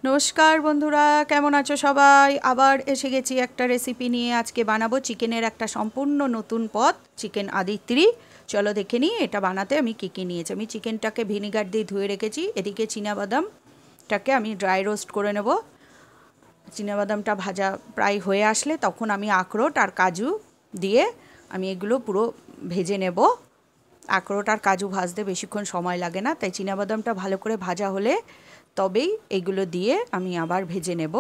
নমস্কার বন্ধুরা, কেমন আছো সবাই? আবার এসে গেছি একটা রেসিপি নিয়ে। আজকে বানাবো চিকেনের একটা সম্পূর্ণ নতুন পদ, চিকেন আদিত্রি। চলো দেখে নিই এটা বানাতে আমি কী কী নিয়েছি। আমি চিকেনটাকে ভিনিগার দিয়ে ধুয়ে রেখেছি। এদিকে চীনাবাদামটাকে আমি ড্রাই রোস্ট করে নেব। চীনাবাদামটা ভাজা প্রায় হয়ে আসলে তখন আমি আখরোট আর কাজু দিয়ে আমি এগুলো পুরো ভেজে নেব। আখরোট আর কাজু ভাজতে বেশিক্ষণ সময় লাগে না, তাই চীনাবাদামটা ভালো করে ভাজা হলে তবেই এগুলো দিয়ে আমি আবার ভেজে নেব।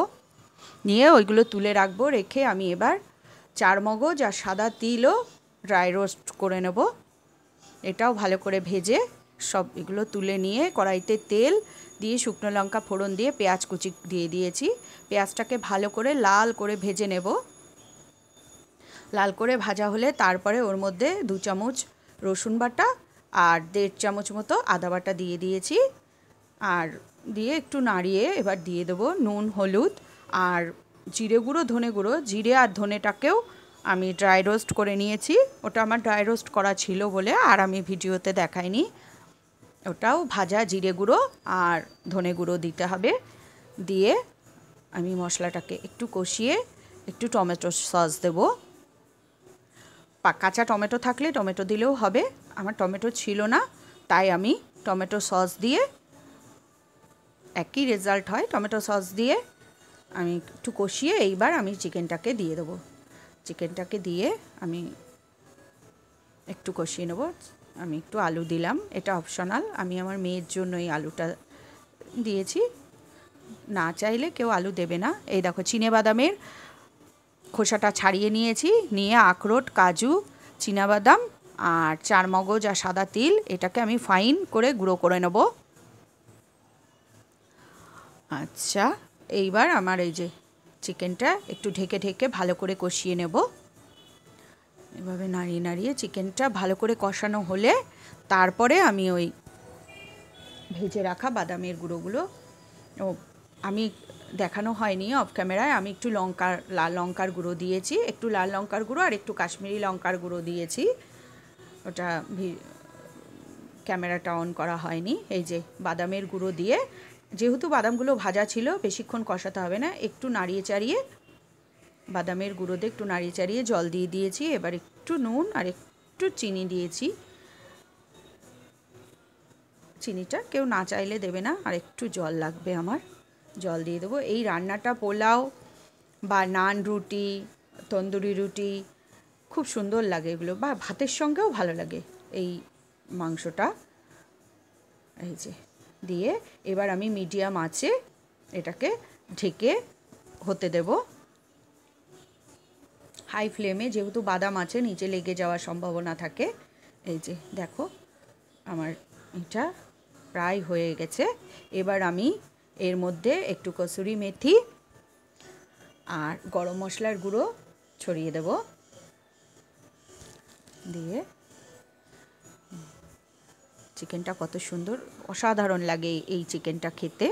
নিয়ে ওইগুলো তুলে রাখবো। রেখে আমি এবার চারমগজ আর সাদা তিলও ড্রাই রোস্ট করে নেব। এটাও ভালো করে ভেজে সব এগুলো তুলে নিয়ে কড়াইতে তেল দিয়ে শুকনো লঙ্কা ফোড়ন দিয়ে পেঁয়াজ কুচি দিয়ে দিয়েছি। পেঁয়াজটাকে ভালো করে লাল করে ভেজে নেব। লাল করে ভাজা হলে তারপরে ওর মধ্যে 2 চামচ রসুন বাটা আর 1.5 চামচ মতো আদা বাটা দিয়ে দিয়েছি। আর দিয়ে একটু নাড়িয়ে এবার দিয়ে দেবো নুন, হলুদ আর জিরে গুঁড়ো, ধনে গুঁড়ো। জিরে আর ধনেটাকেও আমি ড্রাই রোস্ট করে নিয়েছি। ওটা আমার ড্রাই রোস্ট করা ছিল বলে আর আমি ভিডিওতে দেখাইনি। ওটাও ভাজা জিরে গুঁড়ো আর ধনে গুঁড়ো দিতে হবে। দিয়ে আমি মশলাটাকে একটু কষিয়ে একটু টমেটো সস দেবো। কাঁচা টমেটো থাকলে টমেটো দিলেও হবে। আমার টমেটো ছিল না, তাই আমি টমেটো সস দিয়ে, একই রেজাল্ট হয়, টমেটো সস দিয়ে আমি একটু কষিয়ে এইবার আমি চিকেনটাকে দিয়ে দেবো। চিকেনটাকে দিয়ে আমি একটু কষিয়ে নেব। আমি একটু আলু দিলাম, এটা অপশনাল। আমি আমার মেয়ের জন্য এই আলুটা দিয়েছি, না চাইলে কেউ আলু দেবে না। এই দেখো চিনেবাদামের খোসাটা ছাড়িয়ে নিয়েছি। নিয়ে আখরোট, কাজু, চীনাবাদাম আর চারমগজ আর সাদা তিল এটাকে আমি ফাইন করে গুঁড়ো করে নেব। আচ্ছা, এইবার আমার এই যে চিকেনটা একটু ঢেকে ঢেকে ভালো করে কষিয়ে নেব। এভাবে নাড়িয়ে নাড়িয়ে চিকেনটা ভালো করে কষানো হলে তারপরে আমি ওই ভেজে রাখা বাদামের গুঁড়োগুলো, আমি দেখানো হয়নি অফ ক্যামেরায়, আমি একটু লাল লঙ্কার গুঁড়ো দিয়েছি, একটু লাল লঙ্কার গুঁড়ো আর একটু কাশ্মীরি লঙ্কার গুঁড়ো দিয়েছি। ওটা ক্যামেরাটা অন করা হয়নি। এই যে বাদামের গুঁড়ো দিয়ে, যেহেতু বাদামগুলো ভাজা ছিল বেশিক্ষণ কষাতে হবে না, একটু নাড়িয়ে চাড়িয়ে বাদামের গুঁড়ো দিয়ে একটু নাড়িয়ে চাড়িয়ে জল দিয়ে দিয়েছি। এবার একটু নুন আর একটু চিনি দিয়েছি। চিনিটা কেউ না চাইলে দেবে না, আর একটু জল লাগবে আমার, জল দিয়ে দেবো। এই রান্নাটা পোলাও বা নান রুটি, তন্দুরি রুটি খুব সুন্দর লাগে এগুলো, বা ভাতের সঙ্গেও ভালো লাগে এই মাংসটা। এই যে দিয়ে এবার আমি মিডিয়াম আঁচে এটাকে ঢেকে হতে দেব। হাই ফ্লেমে, যেহেতু বাদাম আছে নিচে লেগে যাওয়ার সম্ভাবনা থাকে। এই যে দেখো আমার এটা প্রায় হয়ে গেছে। এবার আমি এর মধ্যে একটু কসুরি মেথি আর গরম মশলার গুঁড়ো ছড়িয়ে দেব। দিয়ে চিকেনটা কত সুন্দর, অসাধারণ লাগে এই চিকেনটা খেতে।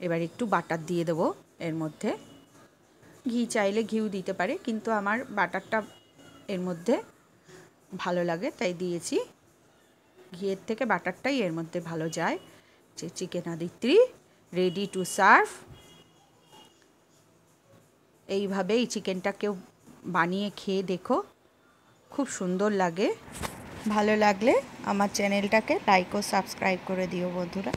এবার একটু বাটার দিয়ে দেবো এর মধ্যে। ঘি চাইলে ঘিও দিতে পারে, কিন্তু আমার বাটারটা এর মধ্যে ভালো লাগে তাই দিয়েছি। ঘিয়ের থেকে বাটারটাই এর মধ্যে ভালো যায়। যে chicken Aditri ready to serve. এইভাবে এই চিকেনটাকেও বানিয়ে খেয়ে দেখো, খুব সুন্দর লাগে। ভালো লাগলে আমার চ্যানেলটাকে লাইক ও সাবস্ক্রাইব করে দিও বন্ধুরা।